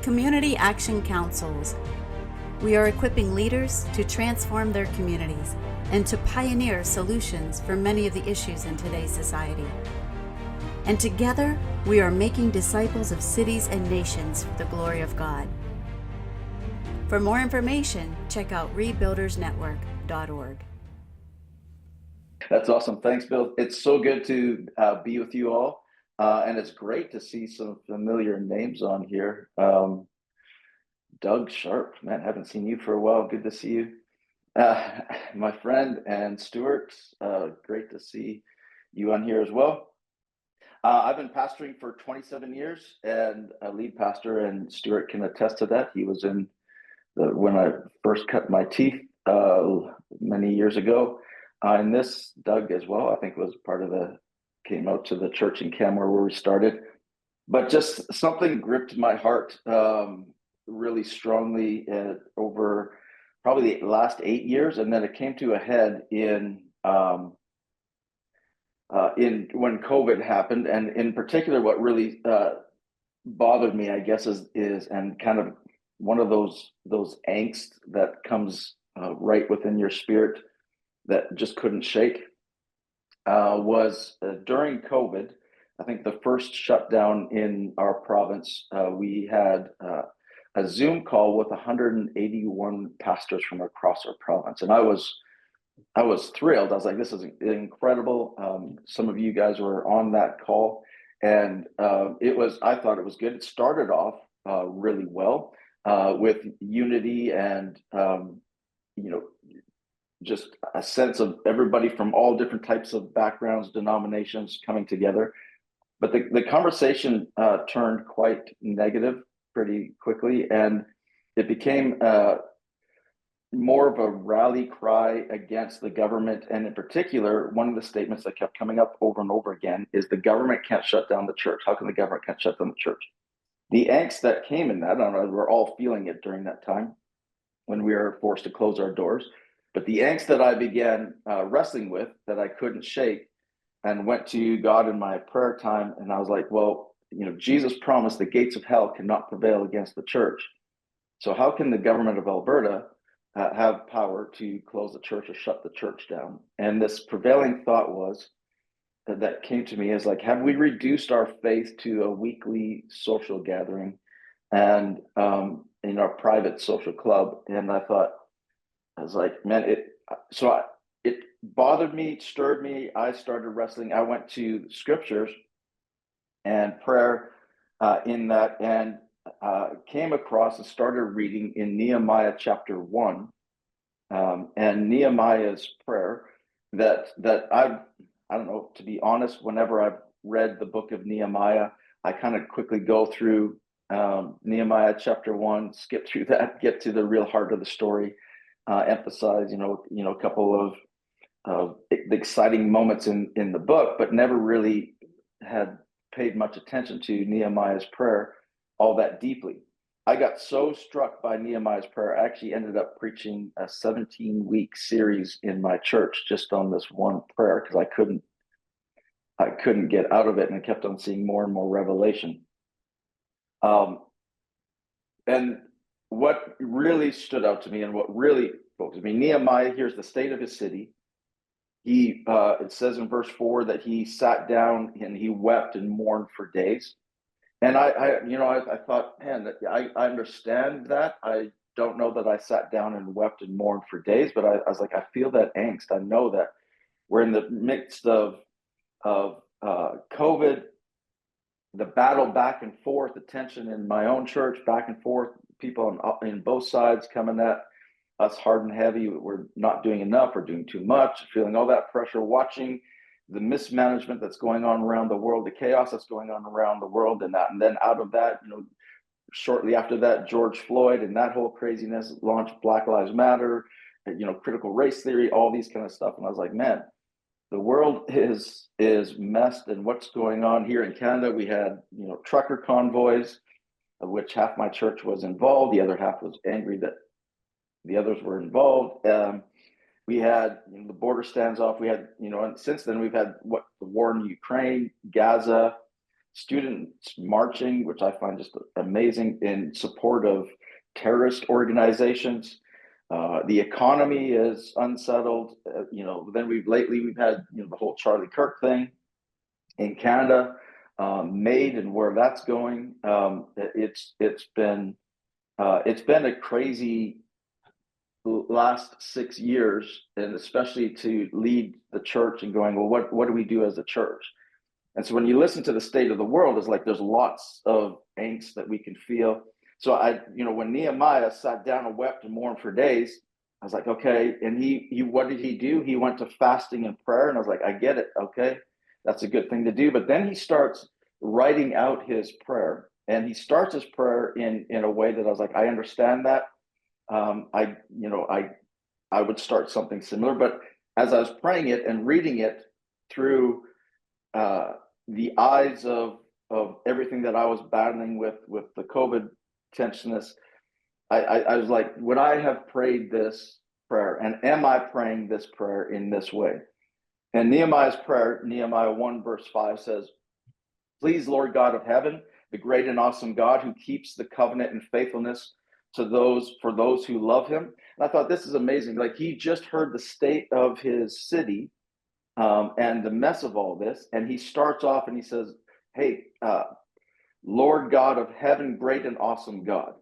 Community Action Councils. We are equipping leaders to transform their communities and to pioneer solutions for many of the issues in today's society. And together, we are making disciples of cities and nations for the glory of God. For more information, check out rebuildersnetwork.org. That's awesome. Thanks, Bill. It's so good to be with you all. And it's great to see some familiar names on here. Doug Sharp, man, haven't seen you for a while. Good to see you. My friend and Stuart, great to see you on here as well. I've been pastoring for 27 years and a lead pastor, and Stuart can attest to that. He was in when I first cut my teeth many years ago. And this, Doug as well, I think was part of came out to the church in Canmore where we started. But just something gripped my heart really strongly over probably the last 8 years. And then it came to a head in when COVID happened. And in particular, what really bothered me, I guess, is and kind of one of those angst that comes right within your spirit that just couldn't shake was during COVID. I think the first shutdown in our province, we had a Zoom call with 181 pastors from across our province, and I was thrilled. I was like, "This is incredible." Some of you guys were on that call, and I thought it was good. It started off really well with unity and just a sense of everybody from all different types of backgrounds, denominations coming together. But the conversation turned quite negative pretty quickly, and it became more of a rally cry against the government. And in particular, one of the statements that kept coming up over and over again is the government can't shut down the church. How can the government can't shut down the church? The angst that came in that, I don't know, we're all feeling it during that time when we were forced to close our doors. But the angst that I began wrestling with that I couldn't shake, and went to God in my prayer time, and I was like, well, Jesus promised the gates of hell cannot prevail against the church. So how can the government of Alberta have power to close the church or shut the church down? And this prevailing thought that came to me is like, have we reduced our faith to a weekly social gathering and in our private social club? And I was like, man, it bothered me, stirred me. I started wrestling. I went to scriptures and prayer in that, and came across and started reading in Nehemiah chapter 1, and Nehemiah's prayer that I don't know, to be honest, whenever I've read the book of Nehemiah, I kind of quickly go through Nehemiah chapter 1, skip through that, get to the real heart of the story, emphasize, a couple of the exciting moments in the book, but never really had paid much attention to Nehemiah's prayer all that deeply. I got so struck by Nehemiah's prayer, I actually ended up preaching a 17-week series in my church just on this one prayer because I couldn't get out of it, and I kept on seeing more and more revelation. And what really stood out to me and what really focused me, Nehemiah here's the state of his city. He it says in verse 4 that he sat down and he wept and mourned for days. And I thought, man, I understand that. I don't know that I sat down and wept and mourned for days, but I was like, I feel that angst. I know that we're in the midst of COVID, the battle back and forth, the tension in my own church, back and forth, people in both sides coming at us hard and heavy. We're not doing enough, we're doing too much, feeling all that pressure, watching the mismanagement that's going on around the world, the chaos that's going on around the world, and then out of that, shortly after that, George Floyd and that whole craziness launched Black Lives Matter, critical race theory, all these kind of stuff. And I was like, man, the world is messed. And what's going on here in Canada? We had trucker convoys, of which half my church was involved. The other half was angry that the others were involved. We had the border stands off. We had and since then we've had the war in Ukraine, Gaza, students marching, which I find just amazing, in support of terrorist organizations. The economy is unsettled. Then we've had the whole Charlie Kirk thing in Canada, MAID and where that's going. It's been a crazy last 6 years, and especially to lead the church and going, well, what do we do as a church? And so when you listen to the state of the world, it's like there's lots of angst that we can feel. So when Nehemiah sat down and wept and mourned for days, I was like, okay. And he what did he do? He went to fasting and prayer, and I was like, I get it. Okay, that's a good thing to do. But then he starts writing out his prayer, and he starts his prayer in a way that I was like, I understand that. I would start something similar, but as I was praying it and reading it through the eyes of everything that I was battling with the COVID tenseness, I was like, would I have prayed this prayer, and am I praying this prayer in this way? And Nehemiah's prayer, Nehemiah 1 verse 5 says, please, Lord God of heaven, the great and awesome God who keeps the covenant and faithfulness for those who love him. And I thought, this is amazing. Like, he just heard the state of his city and the mess of all this. And he starts off and he says, hey, Lord God of heaven, great and awesome God.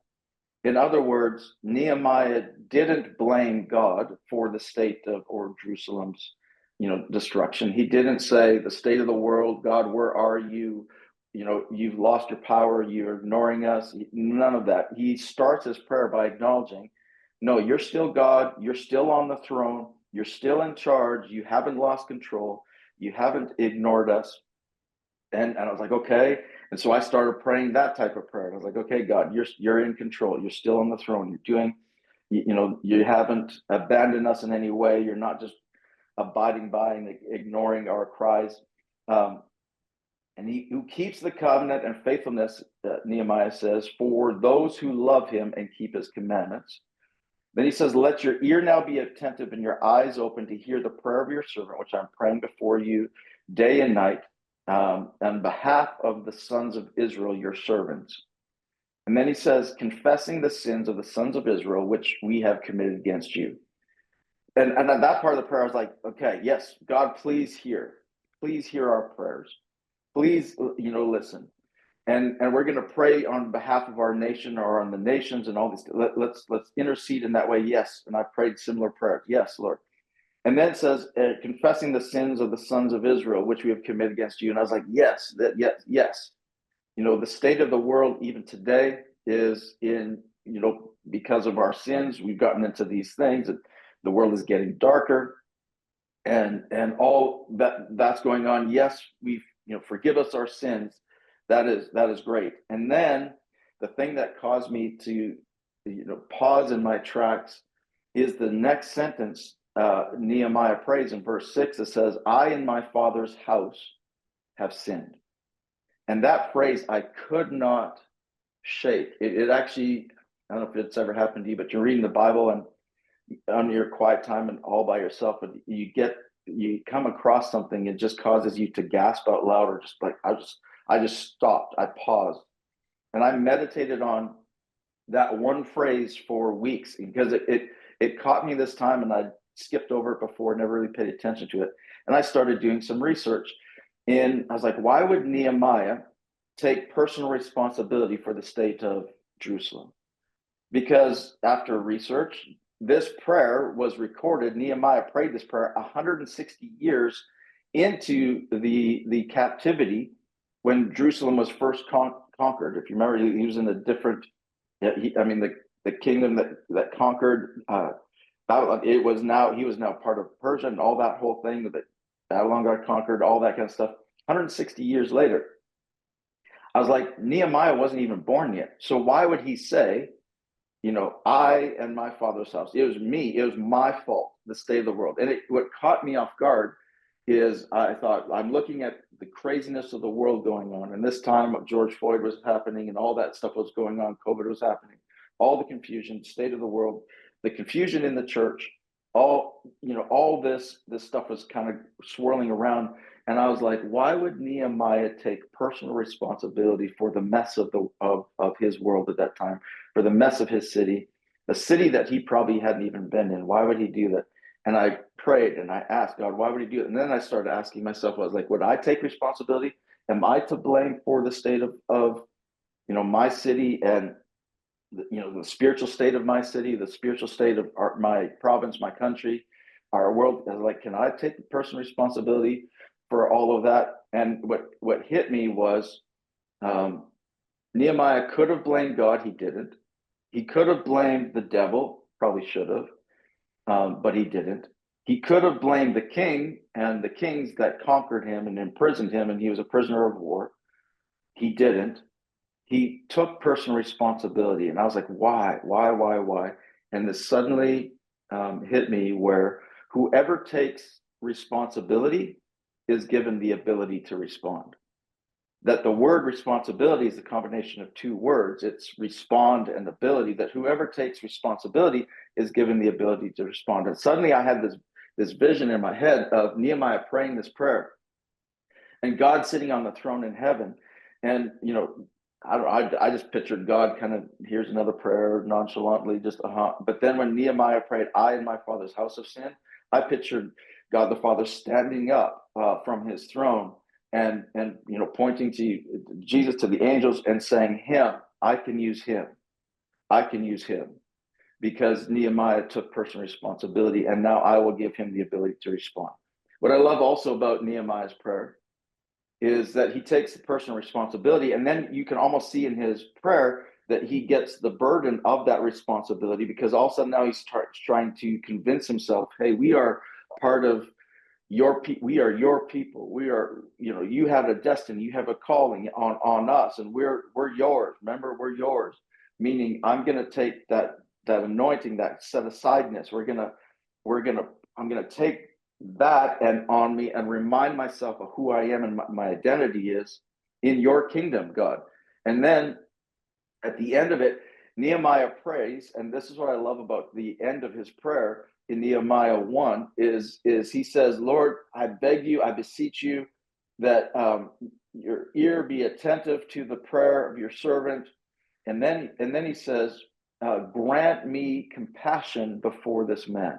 In other words, Nehemiah didn't blame God for the state of or Jerusalem's destruction. He didn't say, the state of the world, God, where are you? You've lost your power, you're ignoring us. None of that. He starts his prayer by acknowledging, no, you're still God, you're still on the throne, you're still in charge, you haven't lost control, you haven't ignored us. And I was like, okay. And so I started praying that type of prayer. I was like, okay, God, you're in control, you're still on the throne, you're doing, you haven't abandoned us in any way, you're not just abiding by and ignoring our cries. And he who keeps the covenant and faithfulness, Nehemiah says, for those who love him and keep his commandments. Then he says, let your ear now be attentive and your eyes open to hear the prayer of your servant, which I'm praying before you day and night, on behalf of the sons of Israel, your servants. And then he says, confessing the sins of the sons of Israel, which we have committed against you. And at that part of the prayer, I was like, okay, yes, God, please hear our prayers. Please, listen. And we're going to pray on behalf of our nation or on the nations and all these. Let's intercede in that way. Yes. And I prayed similar prayers. Yes, Lord. And then it says, confessing the sins of the sons of Israel, which we have committed against you. And I was like, yes. The state of the world even today is in, because of our sins, we've gotten into these things, and the world is getting darker, and all that's going on. Yes, we've, forgive us our sins. That is great. And then the thing that caused me to, pause in my tracks is the next sentence. Nehemiah prays in verse 6. It says, I and my father's house have sinned. And that phrase I could not shake. It actually, I don't know if it's ever happened to you, but you're reading the Bible and on your quiet time and all by yourself, but you come across something, it just causes you to gasp out loud, or just like, I just stopped, I paused, and I meditated on that one phrase for weeks, because it caught me this time, and I skipped over it before, never really paid attention to it. And I started doing some research, and I was like, why would Nehemiah take personal responsibility for the state of Jerusalem? Because after research, this prayer was recorded. Nehemiah prayed this prayer 160 years into the captivity when Jerusalem was first conquered. If you remember, he was in a different, the kingdom that conquered Babylon. He was now part of Persia and all that whole thing that Babylon got conquered, all that kind of stuff. 160 years later, I was like, Nehemiah wasn't even born yet. So why would he say, I and my father's house, it was me, it was my fault, the state of the world. And what caught me off guard is I thought, I'm looking at the craziness of the world going on. And this time George Floyd was happening and all that stuff was going on. COVID was happening, all the confusion, state of the world, the confusion in the church, all this stuff was kind of swirling around. And I was like, why would Nehemiah take personal responsibility for the mess of his world at that time, for the mess of his city, a city that he probably hadn't even been in? Why would he do that? And I prayed and I asked God, why would he do it? And then I started asking myself, I was like, would I take responsibility? Am I to blame for the state of my city and the spiritual state of my city, the spiritual state of my province, my country, our world? Like, can I take personal responsibility for all of that? And what hit me was Nehemiah could have blamed God. He didn't. He could have blamed the devil. Probably should have, but he didn't. He could have blamed the king and the kings that conquered him and imprisoned him, and he was a prisoner of war. He didn't. He took personal responsibility, and I was like, why? And this suddenly hit me, where whoever takes responsibility is given the ability to respond. That the word responsibility is a combination of two words. It's respond and ability. That whoever takes responsibility is given the ability to respond. And suddenly I had this vision in my head of Nehemiah praying this prayer and God sitting on the throne in heaven. And I just pictured God kind of, here's another prayer nonchalantly, just But then when Nehemiah prayed, I and my father's house have sinned, I pictured God the Father standing up from his throne and pointing to Jesus, to the angels, and saying, I can use him, because Nehemiah took personal responsibility, and now I will give him the ability to respond. What I love also about Nehemiah's prayer is that he takes the personal responsibility, and then you can almost see in his prayer that he gets the burden of that responsibility, because all of a sudden now he starts trying to convince himself, hey, we are part of we are your people. We are, you have a destiny, you have a calling on us, and we're yours. Remember, we're yours. Meaning, I'm going to take that anointing, that set asideness. I'm going to take that and on me and remind myself of who I am and my identity is in your kingdom, God. And then at the end of it, Nehemiah prays, and this is what I love about the end of his prayer in Nehemiah 1 is he says, Lord, I beg you, I beseech you that your ear be attentive to the prayer of your servant. And then he says, grant me compassion before this man.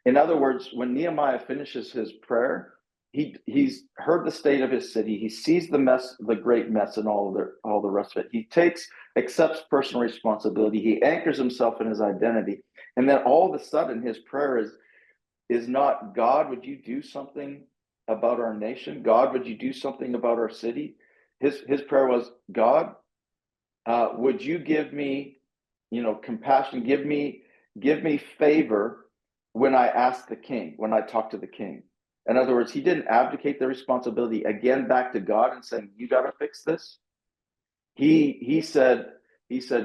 In other words, when Nehemiah finishes his prayer, he's heard the state of his city. He sees the mess, the great mess, and all the rest of it. Accepts personal responsibility. He anchors himself in his identity, and then all of a sudden, his prayer is not, God, would you do something about our nation? God, would you do something about our city? His prayer was, God, would you give me, compassion? Give me favor when I ask the king, when I talk to the king. In other words, he didn't abdicate the responsibility again back to God and saying, you got to fix this. He said,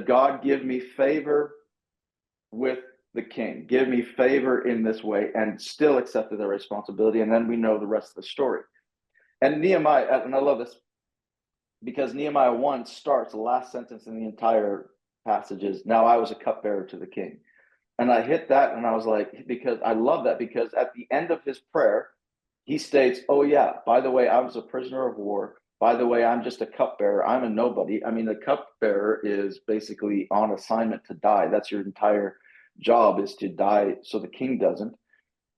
God, give me favor with the king. Give me favor in this way, and still accepted the responsibility. And then we know the rest of the story. And Nehemiah, and I love this, because Nehemiah 1 starts, the last sentence in the entire passage is, now I was a cupbearer to the king. And I hit that, and I was like, because I love that, because at the end of his prayer, he states, oh yeah, by the way, I was a prisoner of war. By the way, I'm just a cupbearer. I'm a nobody. I mean, the cupbearer is basically on assignment to die. That's your entire job, is to die so the king doesn't.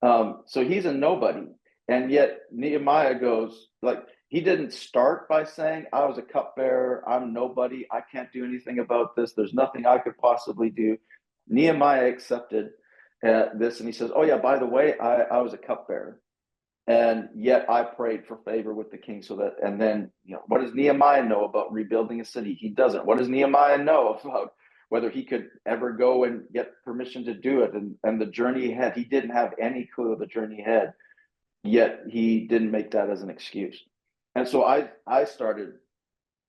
So he's a nobody. And yet Nehemiah goes, like, he didn't start by saying, I was a cupbearer, I'm nobody, I can't do anything about this, there's nothing I could possibly do. Nehemiah accepted this, and he says, oh yeah, by the way, I was a cupbearer, and yet I prayed for favor with the king. So that, and then, what does Nehemiah know about rebuilding a city? He doesn't. What does Nehemiah know about whether he could ever go and get permission to do it, and the journey ahead? He didn't have any clue of the journey ahead, yet he didn't make that as an excuse. And so I started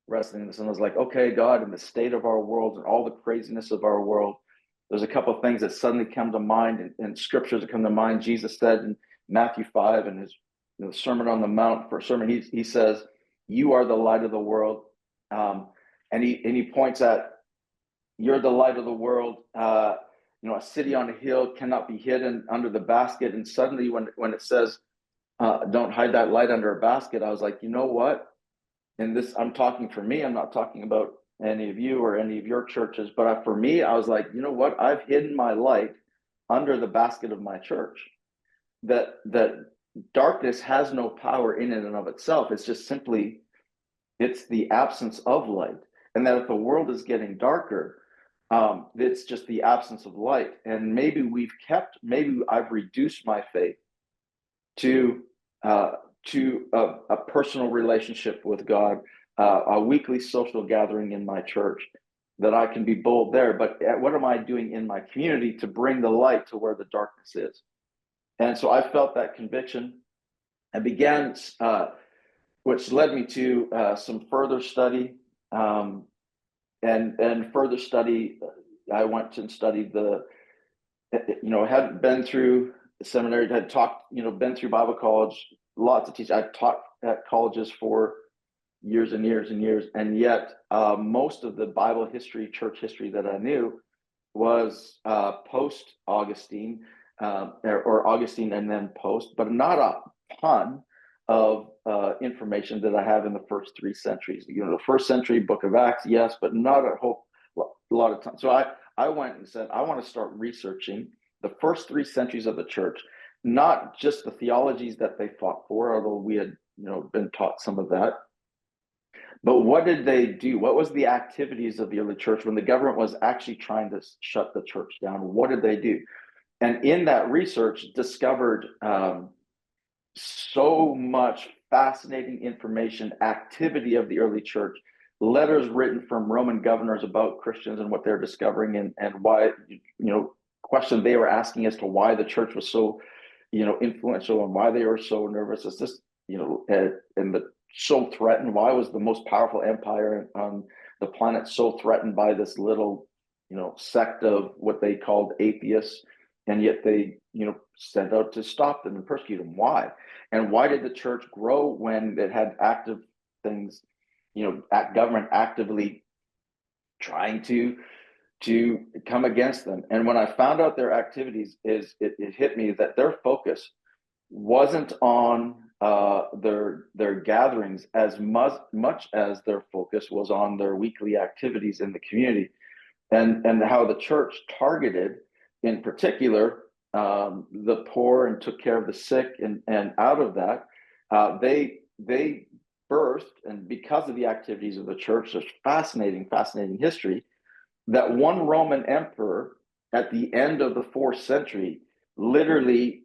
wrestling this, and I was like, okay, God, in the state of our world and all the craziness of our world, there's a couple of things that suddenly come to mind, and scriptures that come to mind. Jesus said in Matthew 5 and his Sermon on the Mount, for a sermon, he says, you are the light of the world. And he points at, you're the light of the world. a city on a hill cannot be hidden under the basket. And suddenly when it says, don't hide that light under a basket, I was like, you know what? And this, I'm talking for me, I'm not talking about any of you or any of your churches, but for me, I was like, you know what? I've hidden my light under the basket of my church. That darkness has no power in and of itself. It's just simply, it's the absence of light. And that if the world is getting darker, it's just the absence of light. And maybe I've reduced my faith to a personal relationship with God, a weekly social gathering in my church, that I can be bold there. But what am I doing in my community to bring the light to where the darkness is? And so I felt that conviction and began, which led me to some further study. And further study, I went and studied hadn't been through the seminary, had taught, been through Bible college, lots of teaching. I've taught at colleges for years and years and years. And yet most of the Bible history, church history that I knew was post-Augustine, or Augustine and then post, but not a ton of information that I have in the first 3 centuries. The first century, Book of Acts, yes, but not a whole lot of time. So I went and said, I want to start researching the first 3 centuries of the church, not just the theologies that they fought for, although we had been taught some of that. But what did they do? What was the activities of the early church when the government was actually trying to shut the church down? What did they do? And in that research, discovered so much fascinating information, activity of the early church, letters written from Roman governors about Christians and what they're discovering, and why, questions they were asking as to why the church was so, influential, and why they were so nervous. It's just, so threatened. Why was the most powerful empire on the planet so threatened by this little, sect of what they called atheists? And yet they, set out to stop them and persecute them. Why? And why did the church grow when it had active things, government actively trying to come against them? And when I found out their activities, it hit me that their focus wasn't on their gatherings as much as their focus was on their weekly activities in the community, and how the church targeted, in particular, the poor, and took care of the sick, and out of that, they birthed, and because of the activities of the church, there's fascinating history, that one Roman emperor at the end of the 4th century literally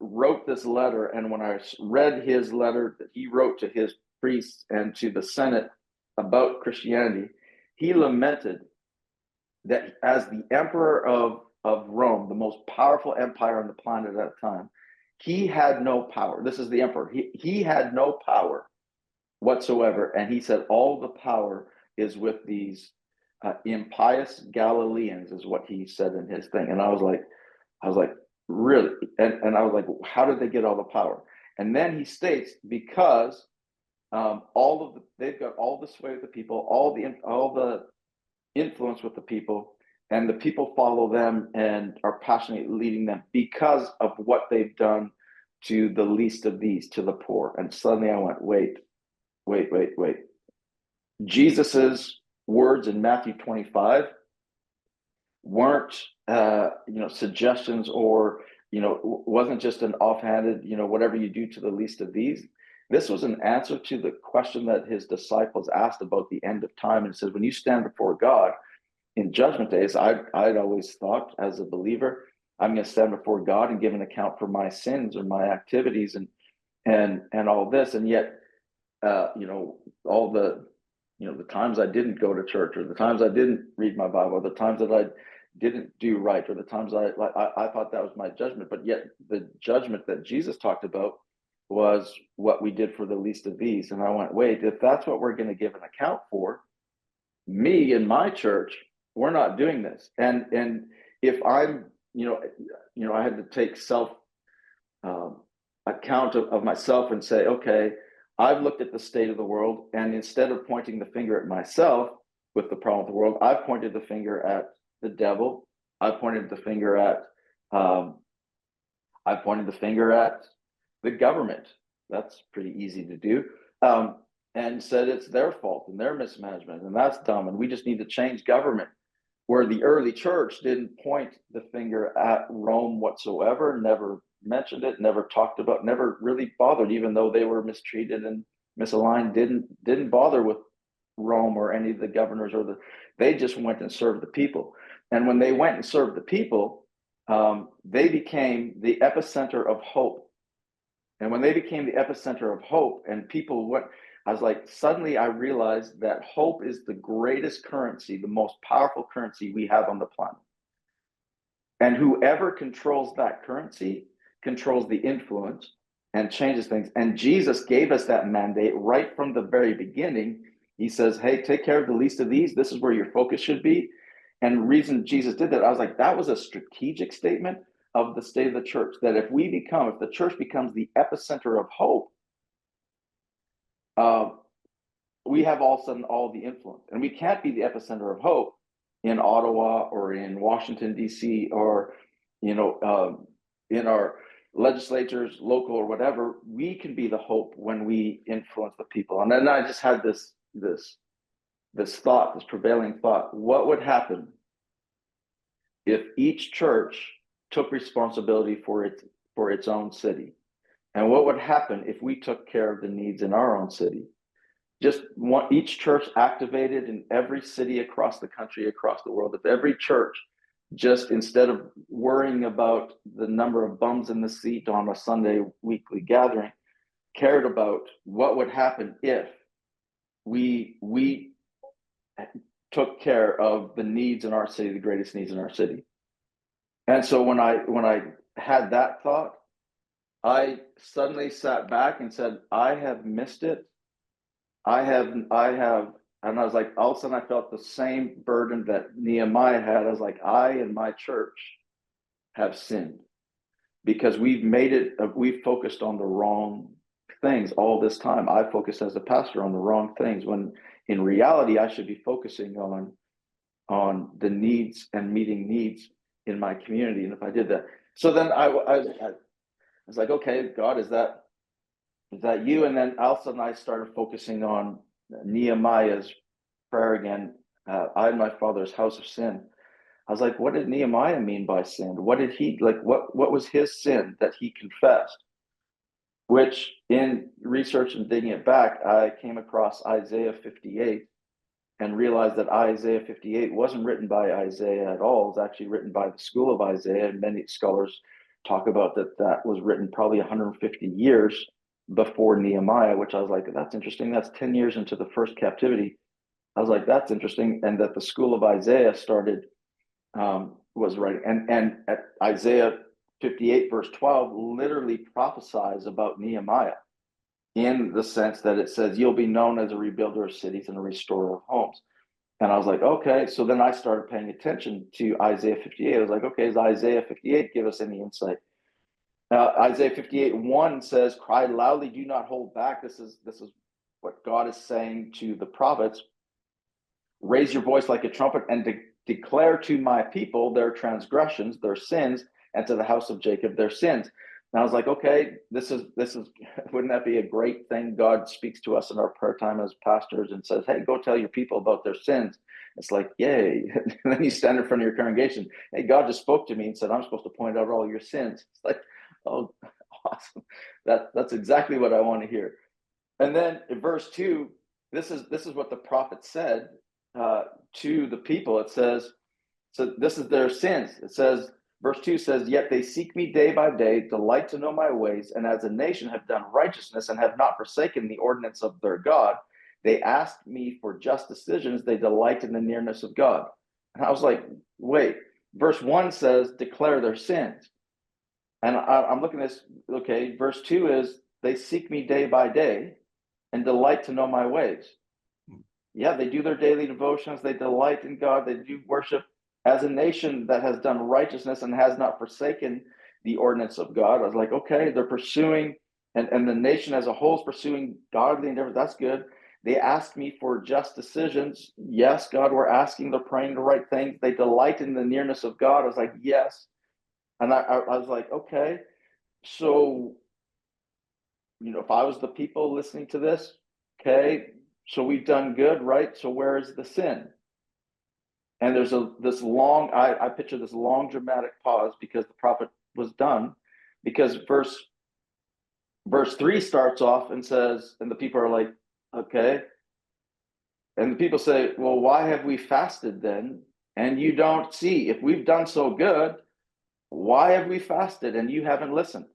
wrote this letter. And when I read his letter that he wrote to his priests and to the Senate about Christianity, he lamented that as the emperor of Rome, the most powerful empire on the planet at that time, he had no power. This is the emperor. He had no power whatsoever. And he said, all the power is with these impious Galileans, is what he said in his thing. And I was like, really? And I was like, how did they get all the power? And then he states, because they've got all the sway with the people, all the influence with the people, and the people follow them and are passionately leading them because of what they've done to the least of these, to the poor. And suddenly I went, wait. Jesus's words in Matthew 25 weren't suggestions, or wasn't just an offhanded, whatever you do to the least of these. This was an answer to the question that his disciples asked about the end of time. And it says, when you stand before God in judgment days, I'd always thought, as a believer, I'm going to stand before God and give an account for my sins or my activities and all this. And yet, all the times I didn't go to church, or the times I didn't read my Bible, or the times that I didn't do right, or the times I thought that was my judgment. But yet the judgment that Jesus talked about was what we did for the least of these. And I went, wait, if that's what we're going to give an account for, me and my church, we're not doing this. And if I'm, I had to take self account of myself and say, okay, I've looked at the state of the world, and instead of pointing the finger at myself with the problem of the world, I've pointed the finger at the devil I pointed the finger at I pointed the finger at the government. That's pretty easy to do. And said it's their fault and their mismanagement, and that's dumb, and we just need to change government. Where the early church didn't point the finger at Rome whatsoever, never mentioned it, never talked about, never really bothered, even though they were mistreated and misaligned, didn't bother with Rome or any of the governors they just went and served the people. And when they went and served the people, they became the epicenter of hope. And when they became the epicenter of hope and people went, I was like, suddenly I realized that hope is the greatest currency, the most powerful currency we have on the planet. And whoever controls that currency controls the influence and changes things. And Jesus gave us that mandate right from the very beginning. He says, hey, take care of the least of these. This is where your focus should be. And the reason Jesus did that, I was like, that was a strategic statement of the state of the church, that if the church becomes the epicenter of hope, we have all of a sudden all the influence. And we can't be the epicenter of hope in Ottawa or in Washington, D.C., or, in our legislatures, local or whatever. We can be the hope when we influence the people. And then I just had this thought, this prevailing thought: what would happen if each church took responsibility for its own city? And what would happen if we took care of the needs in our own city? Just each church activated in every city across the country, across the world. If every church, just instead of worrying about the number of bums in the seat on a Sunday weekly gathering, cared about what would happen if we took care of the needs in our city, the greatest needs in our city. And so when I had that thought, I suddenly sat back and said, I have missed it. I have, and I was like, all of a sudden I felt the same burden that Nehemiah had. I was like, I and my church have sinned because we've focused on the wrong things all this time. I focused as a pastor on the wrong things, when in reality, I should be focusing on the needs and meeting needs in my community. And if I did that, so then I was like, okay, God, is that you? And then all of a sudden I started focusing on Nehemiah's prayer again. I and my father's house of sin. I was like, what did Nehemiah mean by sin? What did he like? What was his sin that he confessed? Which, in research and digging it back, I came across Isaiah 58 and realized that Isaiah 58 wasn't written by Isaiah at all. It was actually written by the school of Isaiah, and many scholars talk about that was written probably 150 years before Nehemiah, which I was like, that's interesting. That's 10 years into the first captivity. I was like, that's interesting. And that the school of Isaiah started, was writing. And at Isaiah 58 verse 12 literally prophesies about Nehemiah, in the sense that it says, you'll be known as a rebuilder of cities and a restorer of homes. And I was like, okay. So then I started paying attention to Isaiah 58. I was like, okay, does Isaiah 58 give us any insight? Isaiah 58:1 says, cry loudly, do not hold back. This is what God is saying to the prophets. Raise your voice like a trumpet and declare to my people their transgressions, their sins, and to the house of Jacob their sins. And I was like, okay, this is wouldn't that be a great thing? God speaks to us in our prayer time as pastors and says, hey, go tell your people about their sins. It's like, yay. And then you stand in front of your congregation. Hey, God just spoke to me and said, I'm supposed to point out all your sins. It's like, oh, awesome. That's exactly what I want to hear. And then in verse 2, this is what the prophet said to the people. It says, so this is their sins. It says, verse 2 says, yet they seek me day by day, delight to know my ways, and as a nation have done righteousness and have not forsaken the ordinance of their God. They asked me for just decisions. They delight in the nearness of God. And I was like, wait, verse 1 says, declare their sins. And I'm looking at this, okay, verse 2 is, they seek me day by day and delight to know my ways. Yeah, they do their daily devotions. They delight in God. They do worship as a nation that has done righteousness and has not forsaken the ordinance of God. I was like, okay, they're pursuing, and the nation as a whole is pursuing godly endeavors. That's good. They ask me for just decisions. Yes, God, we're asking, they're praying the right things. They delight in the nearness of God. I was like, yes. And I was like, okay, so, if I was the people listening to this, okay, so we've done good, right? So where is the sin? And there's this long, I picture this long dramatic pause because the prophet was done, because verse 3 starts off and says, and the people are like, okay. And the people say, well, why have we fasted then? And you don't see, if we've done so good, why have we fasted and you haven't listened?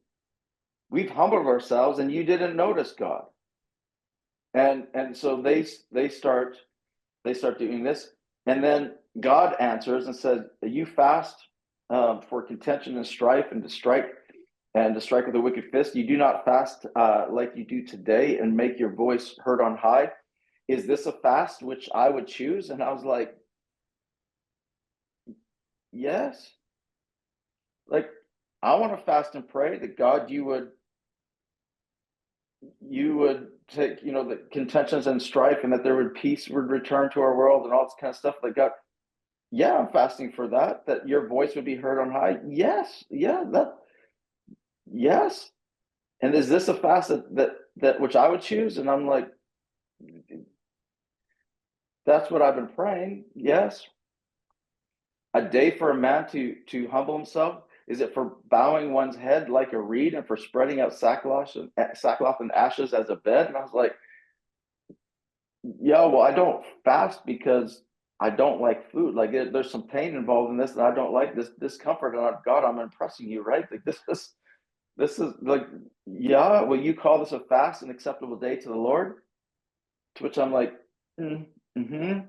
We've humbled ourselves and you didn't notice, God. And so they start doing this, and then God answers and says, "You fast for contention and strife, and to strike with a wicked fist. You do not fast like you do today, and make your voice heard on high. Is this a fast which I would choose?" And I was like, "Yes." Like, I want to fast and pray that God, you would take, the contentions and strife, and that there would peace would return to our world and all this kind of stuff. Like, God, yeah, I'm fasting for that your voice would be heard on high. Yes, yeah, yes. And is this a fast that which I would choose? And I'm like, that's what I've been praying. Yes. A day for a man to humble himself. Is it for bowing one's head like a reed, and for spreading out sackcloth and ashes as a bed? And I was like, yeah, well, I don't fast because I don't like food. Like, there's some pain involved in this, and I don't like this discomfort. And God, I'm impressing you, right? Like, this is like, yeah. Will you call this a fast, an acceptable day to the Lord? To which I'm like, mm-hmm.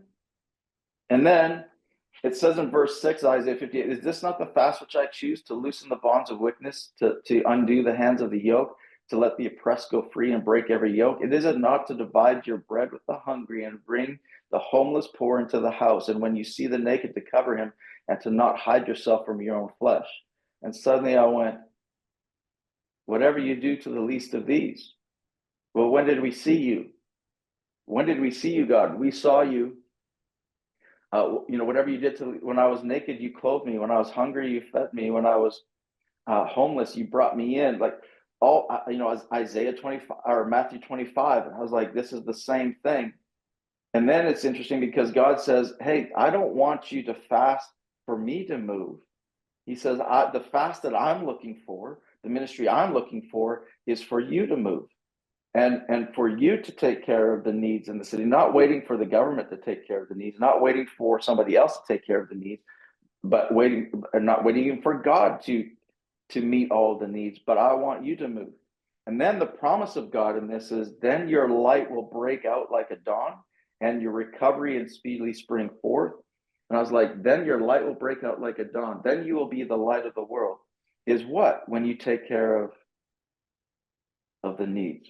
And then it says in verse 6, Isaiah 58, is this not the fast which I choose, to loosen the bonds of wickedness, to undo the hands of the yoke, to let the oppressed go free and break every yoke? It is it not to divide your bread with the hungry, and bring the homeless poor into the house, and when you see the naked, to cover him, and to not hide yourself from your own flesh? And suddenly I went, whatever you do to the least of these. Well, when did we see you? When did we see you, God? We saw you. Whatever you did to when I was naked, you clothed me. When I was hungry, you fed me. When I was homeless, you brought me in. Like, all, as Isaiah 25 or Matthew 25. And I was like, this is the same thing. And then it's interesting because God says, hey, I don't want you to fast for me to move. He says, the fast that I'm looking for, the ministry I'm looking for, is for you to move. And for you to take care of the needs in the city, not waiting for the government to take care of the needs, not waiting for somebody else to take care of the needs, but not waiting for God to meet all the needs, but I want you to move. And then the promise of God in this is, then your light will break out like a dawn, and your recovery and speedily spring forth. And I was like, then your light will break out like a dawn. Then you will be the light of the world. Is what? When you take care of the needs.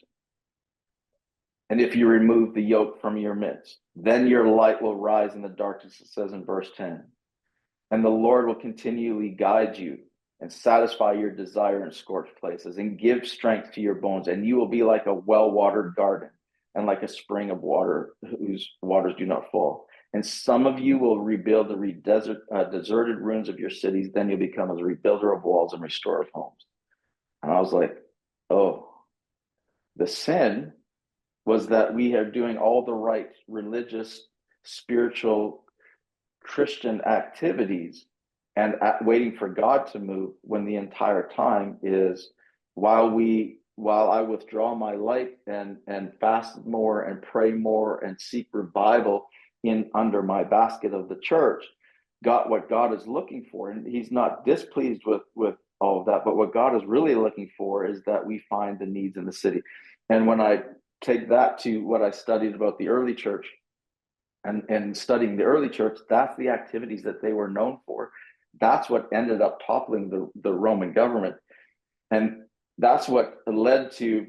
And if you remove the yoke from your midst, then your light will rise in the darkness, it says in verse 10. And the Lord will continually guide you and satisfy your desire in scorched places, and give strength to your bones. And you will be like a well-watered garden, and like a spring of water whose waters do not fall. And some of you will rebuild the deserted ruins of your cities. Then you'll become as a rebuilder of walls and restorer of homes. And I was like, oh, the sin was that we are doing all the right religious, spiritual, Christian activities, and waiting for God to move, when the entire time is, while I withdraw my light and fast more and pray more and seek revival in under my basket of the church, what God is looking for, and he's not displeased with all of that, but what God is really looking for is that we find the needs in the city. And when I take that to what I studied about the early church, and studying the early church, that's the activities that they were known for. That's what ended up toppling the Roman government. And that's what led to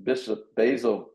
Bishop Basil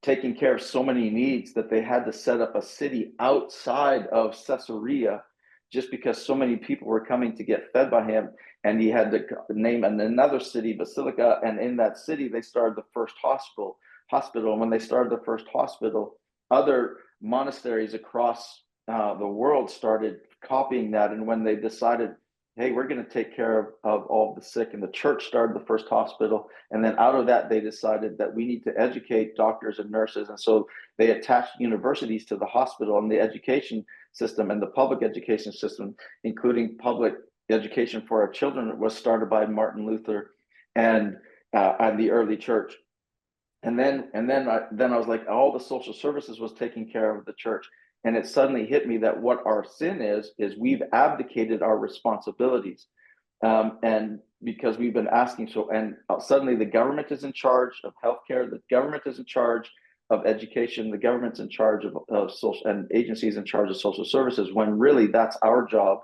taking care of so many needs that they had to set up a city outside of Caesarea, just because so many people were coming to get fed by him. And he had to name another city, Basilica, and in that city they started the first hospital, hospital. And when they started the first hospital, other monasteries across the world started copying that. And when they decided, hey, we're going to take care of all the sick, and the church started the first hospital. And then out of that, they decided that we need to educate doctors and nurses. And so they attached universities to the hospital, and the education system and the public education system, including public education for our children, was started by Martin Luther and the early church. And then I was like, all the social services was taking care of the church. And it suddenly hit me that what our sin is we've abdicated our responsibilities. And because we've been asking, and suddenly the government is in charge of healthcare, the government is in charge of education, the government's in charge of social, and agencies in charge of social services, when really that's our job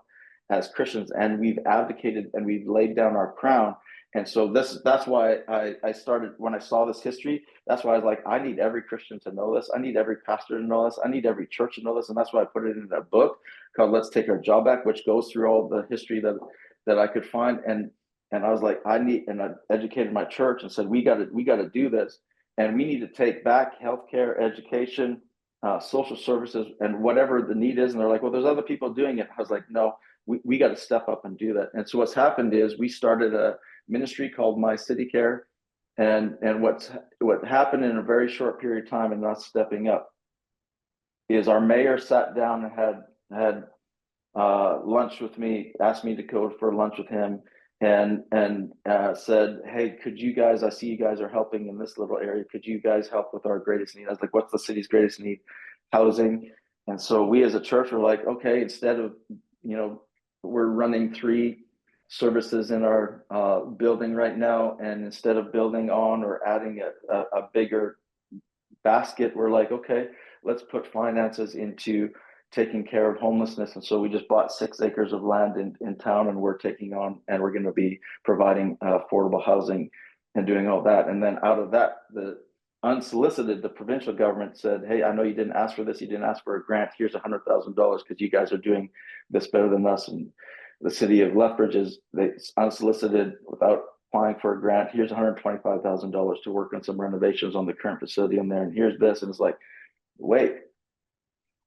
as Christians. And we've abdicated and we've laid down our crown. And so that's why I started, when I saw this history, that's why I was like, I need every Christian to know this. I need every pastor to know this. I need every church to know this. And that's why I put it in that book called Let's Take Our Job Back, which goes through all the history that I could find. And I was like, and I educated my church and said, we got to do this. And we need to take back healthcare, education, social services, and whatever the need is. And they're like, well, there's other people doing it. I was like, no, we got to step up and do that. And so what's happened is we started a ministry called MyCityCare, and what happened in a very short period of time, and us stepping up, is our mayor sat down and had lunch with me, asked me to go for lunch with him, and said, hey, could you guys, I see you guys are helping in this little area, could you guys help with our greatest need? I was like, what's the city's greatest need? Housing. And so we as a church were like, okay, instead of, we're running 3 services in our building right now, and instead of building on or adding a bigger basket, we're like, okay, let's put finances into taking care of homelessness. And so we just bought 6 acres of land in town, and we're taking on, and we're going to be providing affordable housing and doing all that. And then out of that, the unsolicited, the provincial government said, hey, I know you didn't ask for this, you didn't ask for a grant, here's $100,000 because you guys are doing this better than us. And the city of Lethbridge they unsolicited, without applying for a grant, here's $125,000 to work on some renovations on the current facility in there, and here's this. And it's like, wait,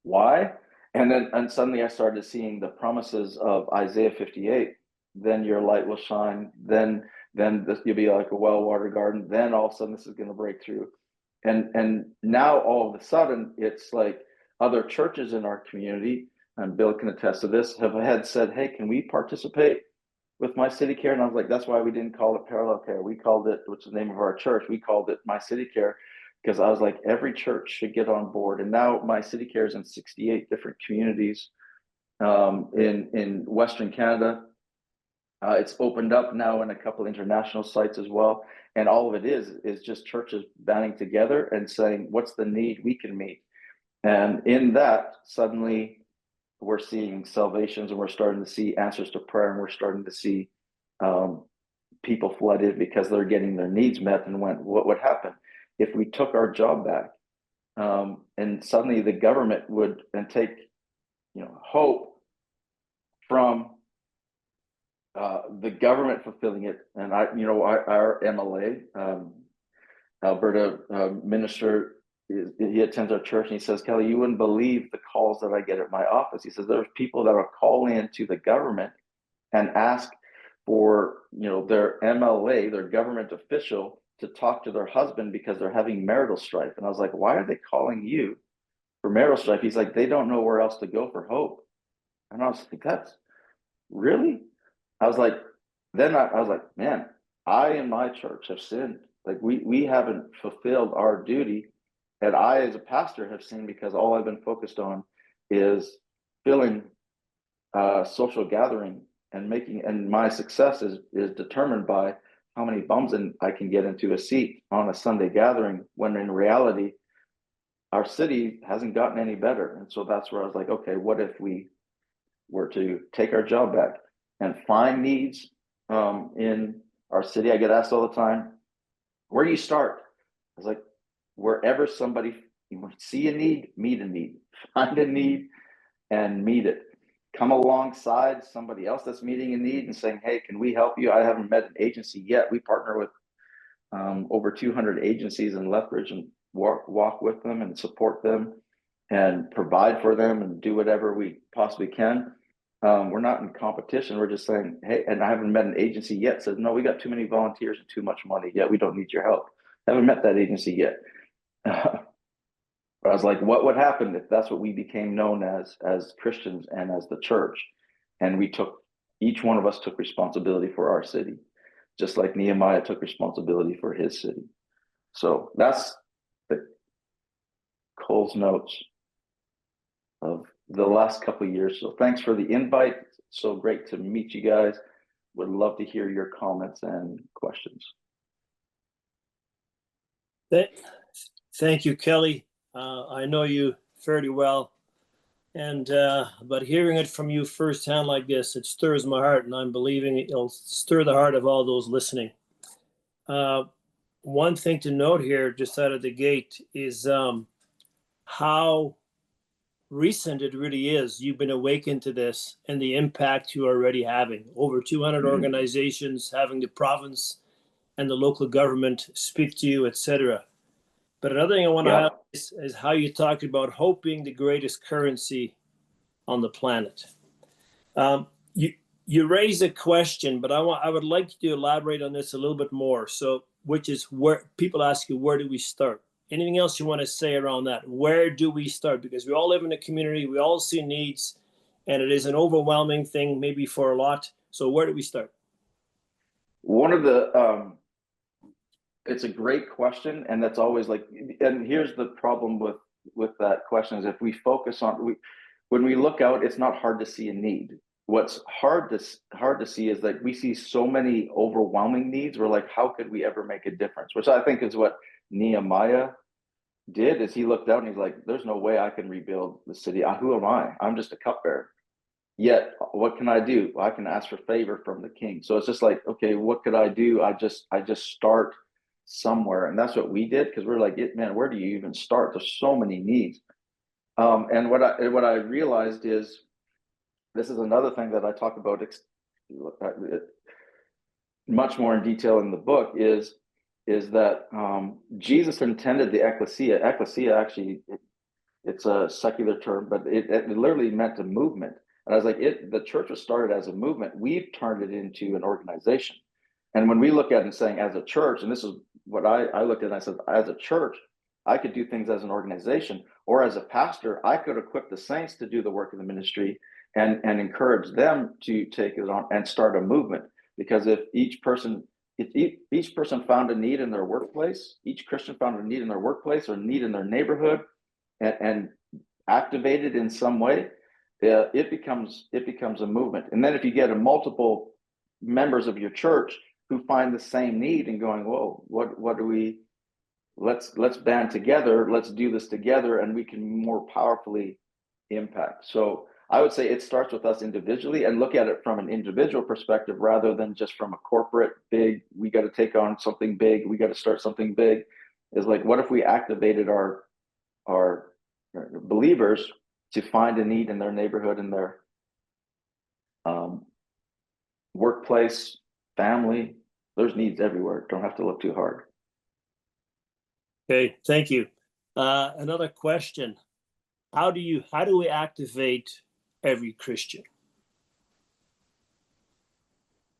why? And suddenly I started seeing the promises of Isaiah 58. Then your light will shine. Then you'll be like a well-watered garden. Then all of a sudden this is going to break through. And now all of a sudden it's like other churches in our community, and Bill can attest to this, had said, hey, can we participate with MyCityCare? And I was like, that's why we didn't call it Parallel Care. We called it, which is the name of our church, we called it MyCityCare, because I was like, every church should get on board. And now MyCityCare is in 68 different communities in Western Canada. It's opened up now in a couple international sites as well. And all of it is just churches banding together and saying, what's the need we can meet? And in that, suddenly we're seeing salvations, and we're starting to see answers to prayer, and we're starting to see people flooded because they're getting their needs met. And what would happen if we took our job back? And suddenly the government would take hope from the government fulfilling it. And our MLA, Alberta minister, he attends our church, and he says, Kelly, you wouldn't believe the calls that I get at my office. He says there's people that will call in to the government and ask for their MLA, their government official, to talk to their husband because they're having marital strife. And I was like, why are they calling you for marital strife? He's like, they don't know where else to go for hope. And I was like, that's really? I was like, man, I and my church have sinned. Like we haven't fulfilled our duty. And I, as a pastor, have sinned because all I've been focused on is filling social gathering and my success is determined by how many bums I can get into a seat on a Sunday gathering, when in reality, our city hasn't gotten any better. And so that's where I was like, okay, what if we were to take our job back and find needs in our city? I get asked all the time, where do you start? I was like, wherever somebody, you see a need, meet a need, find a need and meet it. Come alongside somebody else that's meeting a need and saying, hey, can we help you? I haven't met an agency yet. We partner with over 200 agencies in Lethbridge and walk with them and support them and provide for them and do whatever we possibly can. We're not in competition. We're just saying, hey, and I haven't met an agency yet says, no, we got too many volunteers and too much money. Yeah, we don't need your help. I haven't met that agency yet. But I was like, what would happen if that's what we became known as Christians and as the church? And each one of us took responsibility for our city, just like Nehemiah took responsibility for his city. So that's the Cole's notes of the last couple of years. So thanks for the invite. So great to meet you guys. Would love to hear your comments and questions. Thank you, Kelly. I know you fairly well, and but hearing it from you firsthand like this, it stirs my heart, and I'm believing it'll stir the heart of all those listening. One thing to note here, just out of the gate, is how recent it really is. You've been awakened to this and the impact you're already having. Over 200 organizations, having the province and the local government speak to you, etc. But another thing I want to highlight is how you talked about hope being the greatest currency on the planet. You raised a question, but I would like you to elaborate on this a little bit more. So, which is where people ask you, where do we start? Anything else you want to say around that? Where do we start? Because we all live in a community, we all see needs, and it is an overwhelming thing, maybe for a lot. So where do we start? One of the it's a great question, and that's always like, and here's the problem with that question is if we focus on when we look out, it's not hard to see a need. What's hard to see is that we see so many overwhelming needs. We're like, how could we ever make a difference? Which I think is what Nehemiah did. Is he looked out and he's like, there's no way I can rebuild the city. Who am I? I'm just a cupbearer. Yet, what can I do? Well, I can ask for favor from the king. So it's just like, okay, what could I do? I just start somewhere, and that's what we did, because we're like, man, where do you even start? There's so many needs. And what I realized is, this is another thing that I talk about much more in detail in the book, is that Jesus intended the ecclesia. Ecclesia, actually, it's a secular term, but it literally meant a movement. And I was like, the church was started as a movement. We've turned it into an organization. And when we look at it and saying as a church, and this is what I looked at, and I said, as a church, I could do things as an organization, or as a pastor, I could equip the saints to do the work of the ministry and encourage them to take it on and start a movement. Because if each person found a need in their workplace, each Christian found a need in their workplace or need in their neighborhood and activated in some way, it becomes a movement. And then if you get multiple members of your church who find the same need and going, whoa, what do we, let's band together, let's do this together, and we can more powerfully impact. So I would say it starts with us individually, and look at it from an individual perspective rather than just from a corporate big, we got to take on something big, we got to start something big. Is like, what if we activated our believers to find a need in their neighborhood, in their workplace, family? There's needs everywhere. Don't have to look too hard. Okay, thank you. Another question: how do we activate every Christian?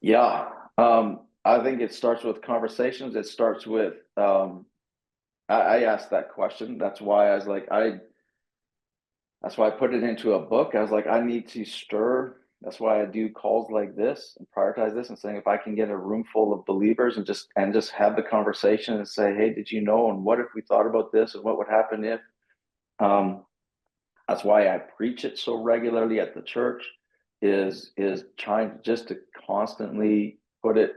Yeah, I think it starts with conversations. It starts with I asked that question. That's why I was like, that's why I put it into a book. I was like, I need to stir. That's why I do calls like this and prioritize this, and saying, if I can get a room full of believers and just have the conversation and say, hey, did you know? And what if we thought about this? And what would happen if? That's why I preach it so regularly at the church, is trying just to constantly put it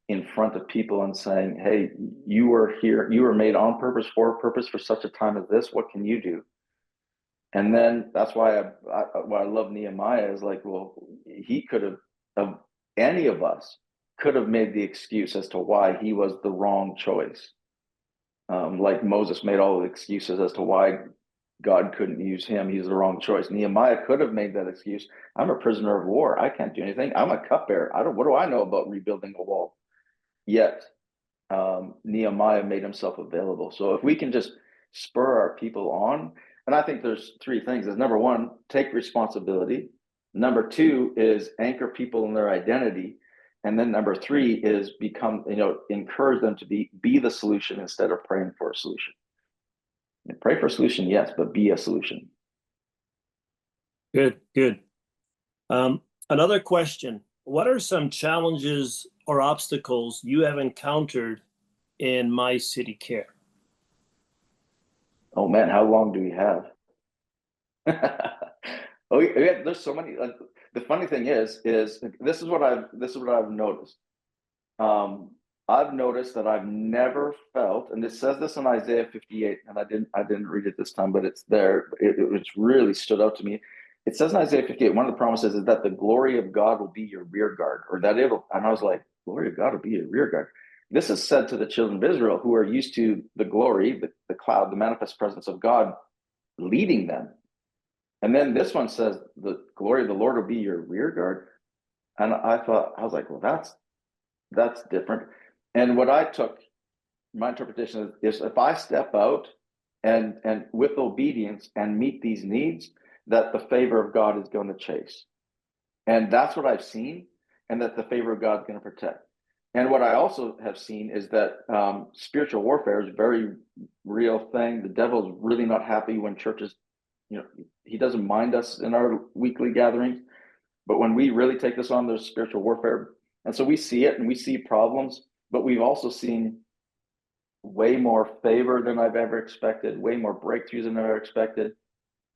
in front of people and saying, hey, you were here, you were made on purpose, for a purpose, for such a time as this. What can you do? And then that's why I love Nehemiah, is like, well, he could have, any of us could have made the excuse as to why he was the wrong choice. Like Moses made all the excuses as to why God couldn't use him. He's the wrong choice. Nehemiah could have made that excuse. I'm a prisoner of war. I can't do anything. I'm a cupbearer. What do I know about rebuilding a wall? Yet Nehemiah made himself available. So if we can just spur our people on, and I think there's three things. Is number one, take responsibility. Number two is anchor people in their identity. And then number three is encourage them to be the solution instead of praying for a solution. And pray for a solution, yes, but be a solution. Good. Another question. What are some challenges or obstacles you have encountered in MyCityCare? Oh man, how long do we have? There's so many. Like, the funny thing is this is what I've noticed. I've noticed that I've never felt, and it says this in Isaiah 58, and I didn't read it this time, but it's there. It's really stood out to me. It says in Isaiah 58, one of the promises is that the glory of God will be your rear guard, or that it'll. And I was like, glory of God will be your rear guard. This is said to the children of Israel, who are used to the glory, the cloud, the manifest presence of God leading them. And then this one says the glory of the Lord will be your rear guard. And I was like, well, that's different. And what I took, my interpretation is if I step out and with obedience and meet these needs, that the favor of God is going to chase. And that's what I've seen, and that the favor of God is going to protect. And what I also have seen is that spiritual warfare is a very real thing. The devil's really not happy when churches, he doesn't mind us in our weekly gatherings. But when we really take this on, there's spiritual warfare. And so we see it and we see problems, but we've also seen way more favor than I've ever expected, way more breakthroughs than I've ever expected,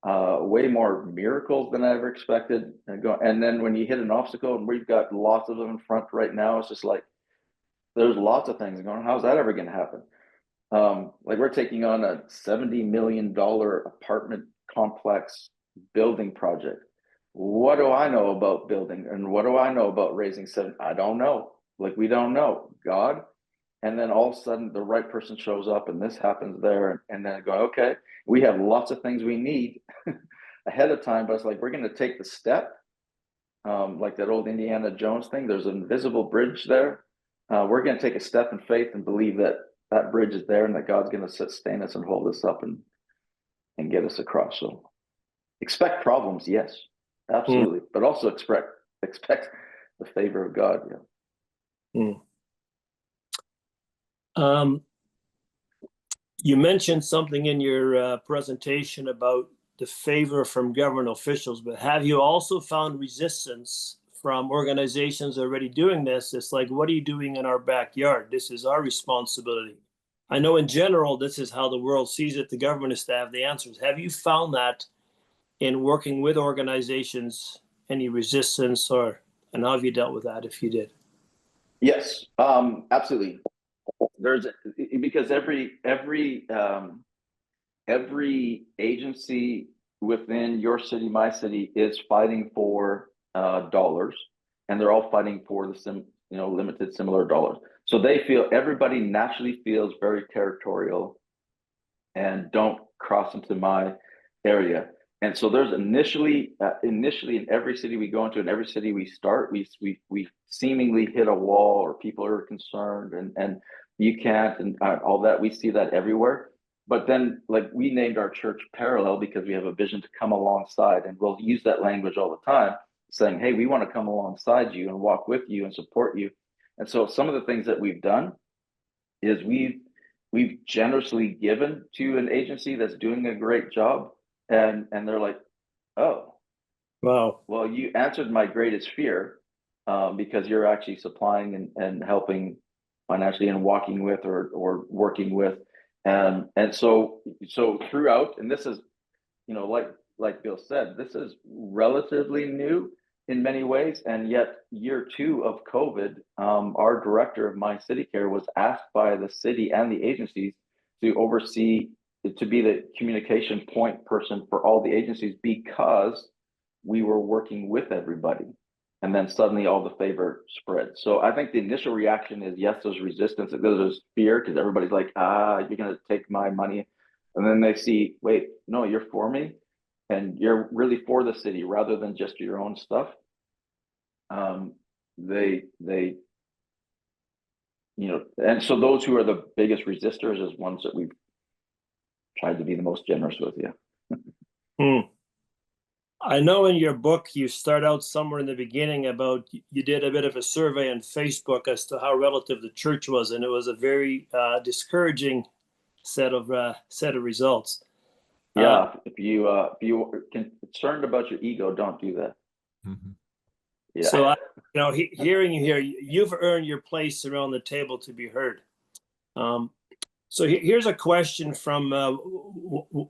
way more miracles than I ever expected. And then when you hit an obstacle, and we've got lots of them in front right now, it's just like, there's lots of things going on. How's that ever going to happen? Like, we're taking on a $70 million apartment complex building project. What do I know about building? And what do I know about raising seven? I don't know. Like, we don't know. God. And then all of a sudden the right person shows up and this happens there. And then I go, okay, we have lots of things we need ahead of time, but it's like, we're going to take the step. Like that old Indiana Jones thing, there's an invisible bridge there. We're going to take a step in faith and believe that that bridge is there and that God's going to sustain us and hold us up and get us across. So expect problems, yes, absolutely, but also expect the favor of God. Yeah. You mentioned something in your presentation about the favor from government officials, but have you also found resistance from organizations already doing this? It's like, what are you doing in our backyard? This is our responsibility. I know in general, this is how the world sees it. The government is to have the answers. Have you found that in working with organizations, any resistance, and how have you dealt with that if you did? Yes, absolutely. Because every agency within your city, my city, is fighting for dollars, and they're all fighting for the limited similar dollars. So everybody naturally feels very territorial and don't cross into my area. And so there's initially in every city we go into, in every city we start, we seemingly hit a wall, or people are concerned and you can't, and all that. We see that everywhere. But then, like, we named our church Parallel because we have a vision to come alongside, and we'll use that language all the time, saying, hey, we want to come alongside you and walk with you and support you. And so some of the things that we've done is we've generously given to an agency that's doing a great job, and they're like, oh, wow, well, you answered my greatest fear, because you're actually supplying and helping financially and walking with or working with. And so throughout, and this is, like Bill said, this is relatively new in many ways. And yet year 2 of COVID, our director of MyCityCare was asked by the city and the agencies to be the communication point person for all the agencies, because we were working with everybody. And then suddenly all the favor spread. So I think the initial reaction is, yes, there's resistance, there's fear, because everybody's like, you're going to take my money. And then they see, wait, no, you're for me, and you're really for the city rather than just your own stuff. They and so those who are the biggest resistors is ones that we've tried to be the most generous with. Yeah. I know in your book you start out somewhere in the beginning about you did a bit of a survey on Facebook as to how relative the church was, and it was a very discouraging set of results. Yeah, if you are concerned about your ego, don't do that. Mm-hmm. Yeah. So hearing you here, you've earned your place around the table to be heard. So here's a question from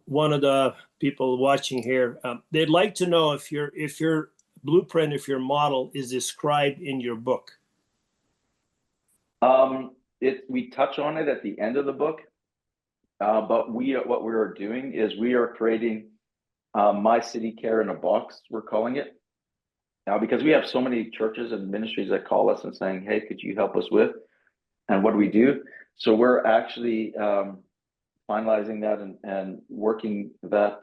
one of the people watching here. They'd like to know if your blueprint, if your model is described in your book. We touch on it at the end of the book, but what we are doing is we are creating MyCityCare in a box, we're calling it. Now, because we have so many churches and ministries that call us and saying, hey, could you help us with? And what do we do? So we're actually finalizing that and working that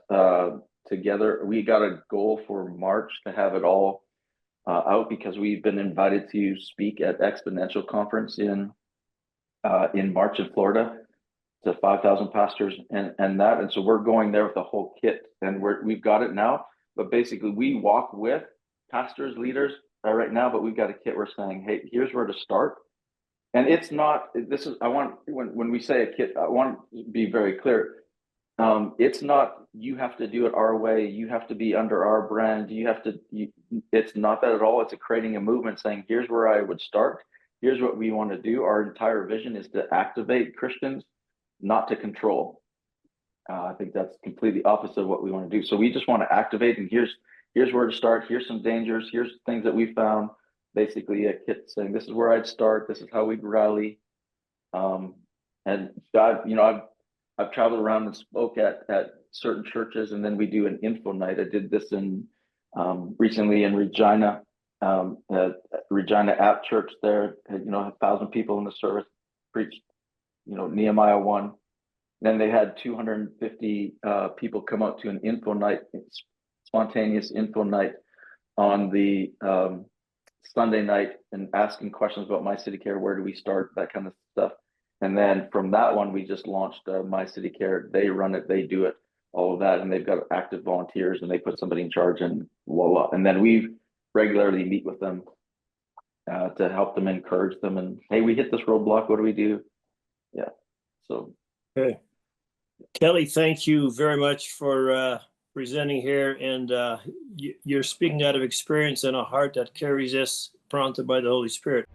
together. We got a goal for March to have it all out, because we've been invited to speak at Exponential Conference in March in Florida to 5,000 pastors and so we're going there with the whole kit, and we've got it now. But basically, we walk with pastors, leaders right now, but we've got a kit. We're saying, hey, here's where to start. And it's not, when we say a kit, I want to be very clear. It's not, you have to do it our way. You have to be under our brand. It's not that at all. It's creating a movement saying, here's where I would start. Here's what we want to do. Our entire vision is to activate Christians, not to control. I think that's completely opposite of what we want to do. So we just want to activate, and here's where to start. Here's some dangers. Here's things that we found. Basically, a kit saying this is where I'd start. This is how we'd rally. And I've traveled around and spoke at certain churches, and then we do an info night. I did this recently in Regina, Regina App Church. There, 1,000 people in the service, preached, Nehemiah 1. Then they had 250 people come out to an info night, spontaneous info night on the Sunday night, and asking questions about MyCityCare. Where do we start? That kind of stuff. And then from that one, we just launched MyCityCare. They run it, they do it, all of that, and they've got active volunteers, and they put somebody in charge, and voila. And then we regularly meet with them to help them, encourage them, and hey, we hit this roadblock. What do we do? Yeah. So. Okay. Kelly, thank you very much for presenting here, and you're speaking out of experience and a heart that carries this, prompted by the Holy Spirit.